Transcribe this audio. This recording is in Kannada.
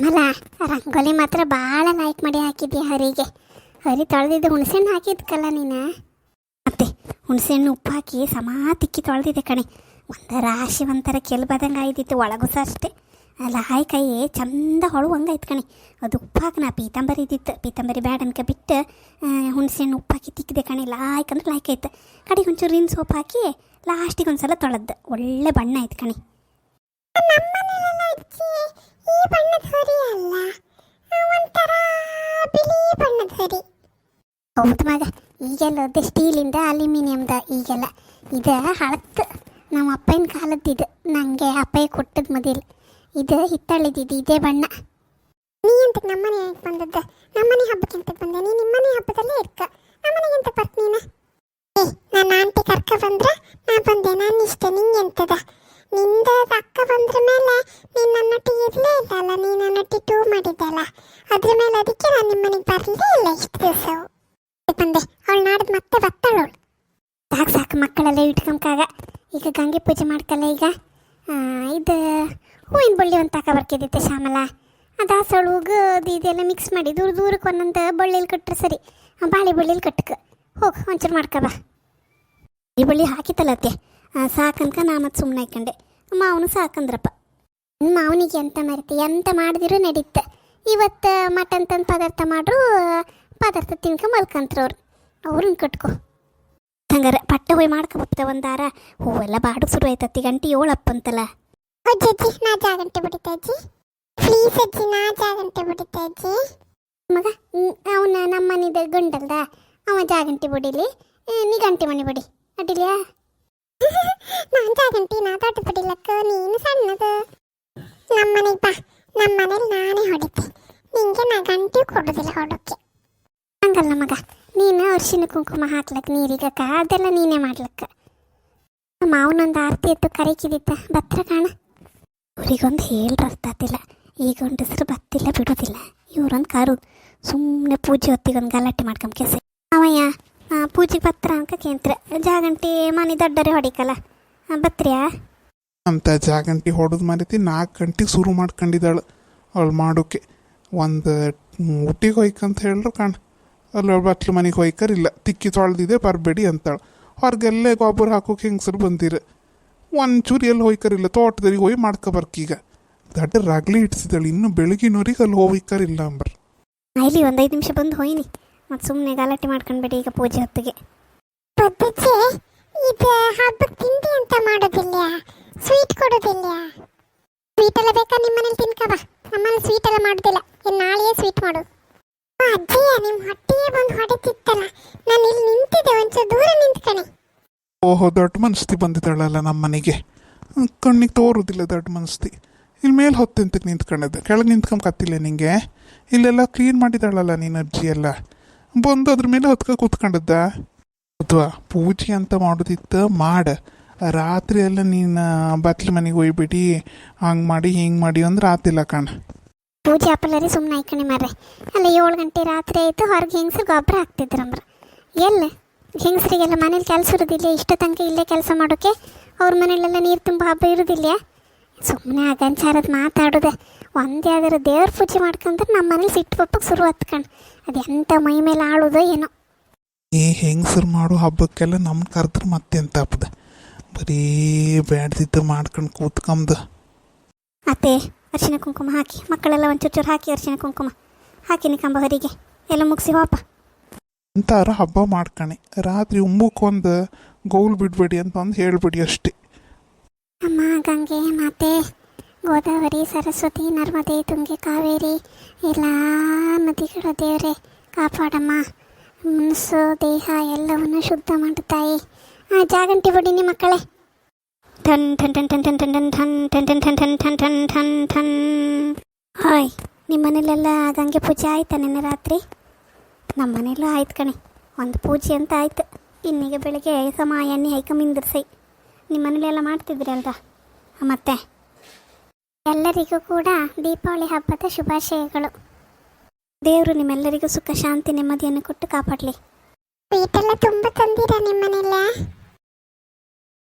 ಅಲ್ಲ ರಂಗೋಲಿ ಮಾತ್ರ ಭಾಳ ಲೈಕ್ ಮಾಡಿ ಹಾಕಿದ್ಯಾ ಹರಿಗೆ. ಹರಿ ತೊಳೆದಿದ್ದು ಹುಣಸೆಹಣ್ಣು ಹಾಕಿದ್ಕಲ್ಲ ನೀನು. ಮತ್ತೆ ಹುಣಸೆಹಣ್ಣು ಉಪ್ಪು ಹಾಕಿ ಸಮಾ ತಿಕ್ಕಿ ತೊಳೆದಿದ್ದೆ ಕಣೆ. ಒಂದು ರಾಶಿ ಒಂಥರ ಕೆಲ್ಬದಂಗೆ ಆಯ್ತಿತ್ತು ಒಳಗೂ ಸಹ ಅಷ್ಟೇ. ಲಾಯ್ ಕೈ ಚಂದ ಹೊಳುವಂಗೆ ಆಯ್ತು ಕಣೆ. ಅದು ಉಪ್ಪು ಹಾಕಿ ನಾ ಪೀತಾಂಬರಿ ಇದ್ದಿತ್ತು, ಪೀತಾಂಬರಿ ಬ್ಯಾಡ ಅನ್ಕ ಬಿಟ್ಟು ಹುಣಸೆಹಣ್ಣು ಉಪ್ಪು ಹಾಕಿ ತಿಕ್ಕಿದೆ ಕಣೆ. ಲಾಯ್ಕ್ ಅಂದ್ರೆ ಲಾಯ್ಕ್ ಆಯ್ತು. ಕಡೆಗೆ ಒಂಚೂರು ರಿನ್ ಸೋಪ್ ಹಾಕಿ ಲಾಸ್ಟಿಗೆ ಒಂದ್ಸಲ ತೊಳೆದ್ದು ಒಳ್ಳೆ ಬಣ್ಣ ಆಯ್ತು ಕಣೆ. ಈ ಬಣ್ಣದ ಹೊರಿ ಅಲ್ಲ, ಒಂಥರ ಬಿಳಿ ಬಣ್ಣದ ಹೊರಿ. ಹೌದು ಮಗ, ಈಗೆಲ್ಲ ಸ್ಟೀಲಿಂದ ಅಲ್ಯೂಮಿನಿಯಮ್ದ ಈಗೆಲ್ಲ. ಇದು ಹಳತ್ತು ನಮ್ಮ ಅಪ್ಪನ ಕಾಲದ್ದಿದ್ದು, ನನಗೆ ಅಪ್ಪಯ್ಯ ಕೊಟ್ಟದ್ದು ಮೊದಲು. ಇದು ಹಿತ್ತಳಿದ್ದು ಇದೇ ಬಣ್ಣ. ನೀ ಎಂತಕ್ಕೆ ನಮ್ಮನೆ ಯಾಕೆ ಬಂದದ್ದು? ನಮ್ಮನೆ ಹಬ್ಬಕ್ಕೆ ಎಂತಕ್ಕೆ ಬಂದೆ? ನೀ ನಿಮ್ಮನೆ ಹಬ್ಬದಲ್ಲೇ ಇರ್ಕ, ನಮ್ಮನೆಗೆ ಎಂತ ಬರ್ತ ನೀನು? ನನ್ನ ಆಂಟಿ ಕರ್ಕ ಬಂದ್ರೆ ನಾ ಬಂದೆ, ನಾನು ಇಷ್ಟ. ನಿಂಗೆ ಎಂತದ? ನಿಂದ ಅಕ್ಕ ಬಂದ್ರ ಮೇಲೆ ನೀನು ನನ್ನೊಟ್ಟಿಗೆ ಇರಲೇ ಇಲ್ಲಲ್ಲ, ನೀನು ನನ್ನೊಟ್ಟಿಗೆ ಟೂ ಮಾಡಿದ್ದಲ್ಲ, ಅದ್ರ ಮೇಲೆ ಅದಕ್ಕೆ ನಾನು ನಿಮ್ಮನೆಗೆ ಬರಲೇ ಇಲ್ಲ ಇಷ್ಟು ದಿವಸವು ಬಂದೆ. ಅವಳು ನಾಡ್ದು ಮತ್ತೆ ಬರ್ತಾಳವಳು. ಸಾಕು ಸಾಕು ಮಕ್ಕಳೆಲ್ಲ ಇಟ್ಕೊಂಕಾಗ. ಈಗ ಗಂಗೆ ಪೂಜೆ ಮಾಡ್ಕಲ್ಲ. ಈಗ ಇದು ಹೂವಿನ ಬಳ್ಳಿ ಒಂದು ತಕ ಬರ್ಕಿದ್ದಿತ್ತೆ ಶ್ಯಾಮಲ. ಅದು ದಾಸವಾಳ ಹೂವು ಇದೆಲ್ಲ ಮಿಕ್ಸ್ ಮಾಡಿ ದೂರ ದೂರಕ್ಕೆ ಒಂದೊಂದು ಬಳ್ಳಿಲಿ ಕಟ್ಟರೆ ಸರಿ. ಬಾಳೆ ಬಳ್ಳಿಲಿ ಕಟ್ಟಕ್ಕೆ ಹೋಗಿ ಒಂಚೂರು ಮಾಡ್ಕೊ ಬಾ. ಈ ಬಳ್ಳಿ ಹಾಕಿತ್ತಲ್ಲತ್ತೆ ಸಾಕನ್ಕ ನಾ ಮತ್ತು ಸುಮ್ಮನೆ ಹಾಕೊಂಡೆ. ಮಾವನು ಸಾಕಂದ್ರಪ್ಪ. ಮಾವನಿಗೆ ಎಂತ ಮರಿತೆ ಎಂತ ಮಾಡಿದಿರೂ ನಡೀತೆ. ಇವತ್ತು ಮಟನ್ ತಂದು ಪದಾರ್ಥ ಮಾಡ್ರು, ಪದಾರ್ಥ ತಿನ್ಕ ಮಲ್ಕಂತ್ರವ್ರು. ಅವ್ರನ್ನ ಕಟ್ಕೊ ಹಂಗಾರೆ ಪಟ್ಟೆ ಹೋಯ್ ಮಾಡ್ಕೊಬಪ್ಪ ಒಂದಾರ. ಹೂವೆಲ್ಲ ಬಾಡು ಶುರು ಆಯ್ತತ್ತಿ. ಗಂಟೆ 7 ಅಂತಲ್ಲ. ಅಜ್ಜಿ ನಾ ಜಾಗಂಟೆ ಬಿಡಿತೆ ಅಜ್ಜಿ, ಪ್ಲೀಸ್ ಅಜ್ಜಿ ನಾ ಜಾಗಂಟೆ ಬಿಡಿತೆ ಅಜ್ಜಿ. ಮಗ ಅವನ ನಮ್ಮನಿದ ಗಂಡಲ್ದ, ಅವ ಜಾಗಂಟೆ ಬಿಡಿಲಿ, ನೀ ಗಂಟೆ ಮನೆ ಬಿಡಿ ಅಡ್ಡಿಲ್ಯಾ? ನಾನು ಜಾಗಂಟಿ ನಾ ದೊಡ್ಡ ಬಿಡಿಲಕ್ಕ, ನೀನು ಸಣ್ಣದು. ನಮ್ಮನೆಗೆ ಬಾ, ನಮ್ಮನೇಲಿ ನಾನೇ ಹೊಡಿತೆ. ನಿಂಗೆ ನಾ ಗಂಟೆ ಕೊಡೋದಿಲ್ಲ ಹೊಡೋಕ್ಕೆ. ಹಂಗಲ್ಲ ಮಗ, ನೀನು ಅರಿಶಿನ ಕುಂಕುಮ ಹಾಕ್ಲಕ್ಕ ನೀರಿಗಕ್ಕ, ಅದೆಲ್ಲ ನೀನೇ ಮಾಡ್ಲಕ್ಕ. ಮಾವನೊಂದು ಆರತಿ ಎತ್ತು ಕರಿಕಿದಿತ್ತ ಬತ್ರ ಕಾಣ. ಇವ್ರಿಗೊಂದು ಹೇಳ್ರ ಅರ್ಥ ಆಗ್ತಿಲ್ಲ. ಈಗ ಒಂದು ಹೆಸರು ಬತ್ತಿಲ್ಲ ಬಿಡೋದಿಲ್ಲ. ಇವ್ರೊಂದು ಕಾರು ಸುಮ್ಮನೆ ಪೂಜೆ ಹೊತ್ತಿಗೊಂದು ಗಲಾಟೆ ಮಾಡ್ಕೊಂಬ ಕೆಸ. ಅವಯ್ಯ ಪೂಜೆಗೆ ಬತ್ರ ಅನ್ಕ ಕೇಂದ್ರ ಜಾಗಂಟಿ ಮನೆ ದೊಡ್ಡರೆ ಹೊಡಿಕಲ್ಲ ಬತ್ರಿಯಾ ಅಂತ. ಜಾಗಂಟಿ ಹೊಡೆದು ಮರಿತಿ 4 ಗಂಟೆಗೆ ಶುರು ಮಾಡ್ಕೊಂಡಿದ್ದಾಳು ಅವಳು ಮಾಡೋಕ್ಕೆ. ಒಂದು ಊಟಿಗೆ ಹೋಯ್ಕಂತ ಹೇಳ್ರು ಕಾಣ. ಅಲ್ಲಿ ಬಟ್ಲು ಮನೆಗೆ ಹೋಯ್ಕರಿಲ್ಲ, ತಿಕ್ಕಿ ತೊಳೆದಿದೆ ಬರಬೇಡಿ ಅಂತಾಳು. ಹೊರಗೆಲ್ಲೇ ಗೊಬ್ಬರ ಹಾಕೋಕೆ ಹೆಂಗಸರು ಬಂದಿರ. ಒಂಚೂರು ಎಲ್ಲಿ ಹೋಯ್ಕರಿಲ್ಲ, ತೋಟದಲ್ಲಿ ಹೋಗಿ ಮಾಡ್ಕೊಬರ್ಕೀಗ. ದಡ್ಡ ರಾಗ್ಲಿ ಇಡ್ಸಿದ್ದಾಳೆ. ಇನ್ನು ಬೆಳಗಿನವ್ರಿಗೆ ಅಲ್ಲಿ ಹೋಗ್ಕರಿಲ್ಲ ಅಂಬ್ರ. ಇಲ್ಲಿ ಒಂದು 5 ನಿಮಿಷ ಬಂದು ಹೋಯ್ನಿ ಮತ್ತು ಸುಮ್ಮನೆ ಗಲಾಟೆ ಮಾಡ್ಕೊಂಡ್ಬೇಡಿ ಈಗ ಪೂಜೆ ಹೊತ್ತಿಗೆ. ಇದು ಹಬ್ಬಕ್ಕೆ ತಿಂಡಿ ಅಂತ ಮಾಡೋದಿಲ್ಲ, ಸ್ವೀಟ್ ಕೊಡೋದಿಲ್ಲ. ಸ್ವೀಟ್ ಎಲ್ಲ ಬೇಕಾ ನಿಮ್ಮನೇಲಿ ತಿನ್ಕಬ. ನಮ್ಮಲ್ಲಿ ಸ್ವೀಟ್ ಎಲ್ಲ ಮಾಡೋದಿಲ್ಲ. ನಾಳೆಯೇ ಸ್ವೀಟ್ ಮಾಡು. ಅಜ್ಜಿಯ ನಿಮ್ಮ ಹೊಟ್ಟೆಯೇ ಬಂದು ಹೊಡೆತಿತ್ತಲ್ಲ, ನಾನು ಇಲ್ಲಿ ನಿಂತಿದ್ದೆ, ಒಂಚೂರು ದೂರ ನಿಂತ್ಕಣೆ. ಓಹೋ, ದೊಡ್ಡ ಮನಸ್ತಿ ಬಂದಿದ್ದಾಳಲ್ಲ ನಮ್ಮ ಮನೆಗೆ. ಕಣ್ಣಿಗೆ ತೋರುದಿಲ್ಲ ದೊಡ್ಡ ಮನಸ್ತಿ. ಇಲ್ಲಿ ಮೇಲೆ ಹೊತ್ತೆಂತಕ್ಕೆ ನಿಂತ್ಕೊಂಡಿದ್ದೆ, ಕೆಳಗೆ ನಿಂತ್ಕೊಂಬತ್ತಿಲ್ಲ ನಿಂಗೆ. ಇಲ್ಲೆಲ್ಲ ಕ್ಲೀನ್ ಮಾಡಿದಾಳಲ್ಲ ನೀನು ಅಜ್ಜಿ ಎಲ್ಲ. ಬಂದು ಅದ್ರ ಮೇಲೆ ಹೊತ್ಕ ಕೂತ್ಕೊಂಡಿದ್ದ. ಅಥವಾ ಪೂಜೆ ಅಂತ ಮಾಡೋದಿತ್ತು ಮಾಡ. ರಾತ್ರಿ ಎಲ್ಲ ನೀನು ಬತ್ಲ ಮನೆಗೆ ಹೋಗ್ಬಿಟ್ಟು ಹಂಗೆ ಮಾಡಿ ಹಿಂಗೆ ಮಾಡಿ ಅಂದ್ರೆ ಆತಿಲ್ಲ ಕಣ. ಪೂಜೆ ಅಪ್ಪಲ್ಲರಿ ಸುಮ್ಮನೆ ಆಯ್ಕಣೆ ಮಾರ್ರೆ. ಅಲ್ಲ 7 ಗಂಟೆ ರಾತ್ರಿ ಆಯಿತು, ಹೊರಗೆ ಹೆಂಗಸ್ರು ಗೊಬ್ಬರ ಹಾಕ್ತಿದ್ರಂಬ್ರ. ಎಲ್ಲ ಹೆಂಗಸ್ರಿಗೆಲ್ಲ ಮನೇಲಿ ಕೆಲಸ ಇರೋದಿಲ್ಲ, ಇಷ್ಟ ತನಕ ಇಲ್ಲೇ ಕೆಲಸ ಮಾಡೋಕ್ಕೆ. ಅವ್ರ ಮನೇಲೆಲ್ಲ ನೀರು ತುಂಬ ಹಬ್ಬ ಇರೋದಿಲ್ಲ. ಸುಮ್ಮನೆ ಅಗಂಚಾರದು ಮಾತಾಡೋದೆ. ಒಂದೇ ಅದರ ದೇವ್ರ ಪೂಜೆ ಮಾಡ್ಕೊಂಡ್ರೆ ನಮ್ಮ ಮನೇಲಿ ಸಿಟ್ಟು ಪಪ್ಪಕ್ಕೆ ಶುರು ಹತ್ಕಣ್. ಅದು ಎಂಥ ಮೈ ಮೇಲೆ ಆಳೋದೋ ಏನೋ. ಈ ಹೆಂಗಸರು ಮಾಡೋ ಹಬ್ಬಕ್ಕೆಲ್ಲ ನಮ್ಮ ಕರೆದ್ರೆ ಮತ್ತೆ ಎಂತ ಹಬ್ಬದ ಬರೀ ಬ್ಯಾಡ್ದಿದ್ದು ಮಾಡ್ಕೊಂಡು ಕೂತ್ಕೊಂಬದು. ಅತ್ತೆ ಅರಿಶಿನ ಕುಂಕುಮ ಹಾಕಿ, ಮಕ್ಕಳೆಲ್ಲ ಒಂಚೂರು ಹಾಕಿ ಅರಿಶಿನ ಕುಂಕುಮ ಹಾಕಿನಿ ಕಂಬ ಹೊರಿಗೆ ಎಲ್ಲ ಮುಗಿಸಿ ಹೋಪ ಅಂತಾರ ಹಬ್ಬ ಮಾಡ್ಕಣೆ. ರಾತ್ರಿ ಉಂಬಕ್ಕೊಂದು ಗೌಲ್ ಬಿಡಬೇಡಿ ಅಂತ ಒಂದು ಹೇಳ್ಬಿಡಿ ಅಷ್ಟೇ. ಅಮ್ಮ ಗಂಗೆ ಮಾತೆ ಗೋದಾವರಿ ಸರಸ್ವತಿ ನರ್ಮದೆ ತುಂಗೆ ಕಾವೇರಿ ಎಲ್ಲ ನದಿಗಳ ದೇವರೇ ಕಾಪಾಡಮ್ಮ. ಮನಸ್ಸು ದೇಹ ಎಲ್ಲವನ್ನು ಶುದ್ಧ ಮಾಡು ತಾಯಿ. ಜಾಗಂಟಿ ಬಿಡಿನಿ ಮಕ್ಕಳೇ. ಠನ್ ಠನ್ ಠನ್ ಠನ್ ಠನ್ ಠನ್ ಠನ್ ಠನ್ ಠನ್ ಠನ್ ಠನ್ ಠನ್ ಠನ್ ಠನ್ ಠನ್. ಹಾಯ್, ನಿಮ್ಮ ಮನೇಲೆಲ್ಲ ಗಂಗೆ ಪೂಜೆ ಆಯ್ತಾ ನೆನ್ನೆ ರಾತ್ರಿ? ನಮ್ಮ ಮನೆಯಲ್ಲೂ ಆಯ್ತು ಕಣೆ, ಒಂದು ಪೂಜೆ ಅಂತ ಆಯ್ತು. ಇನ್ನೀಗ ಬೆಳಗ್ಗೆ ಸಮ ಎಣ್ಣೆ ಹೈಕಮಿಂದಿರ್ಸೈ. ನಿಮ್ಮ ಮನೇಲೆಲ್ಲ ಮಾಡ್ತಿದ್ರಿ ಅಲ್ವಾ? ಮತ್ತೆ ಎಲ್ಲರಿಗೂ ಕೂಡ ದೀಪಾವಳಿ ಹಬ್ಬದ ಶುಭಾಶಯಗಳು. ದೇವರು ನಿಮ್ಮೆಲ್ಲರಿಗೂ ಸುಖ ಶಾಂತಿ ನೆಮ್ಮದಿಯನ್ನು ಕೊಟ್ಟು ಕಾಪಾಡಲಿ. ಸ್ವೀಟೆಲ್ಲ ತುಂಬ ತಂದಿರಾ ನಿಮ್ಮ ಮನೆಯಲ್ಲ?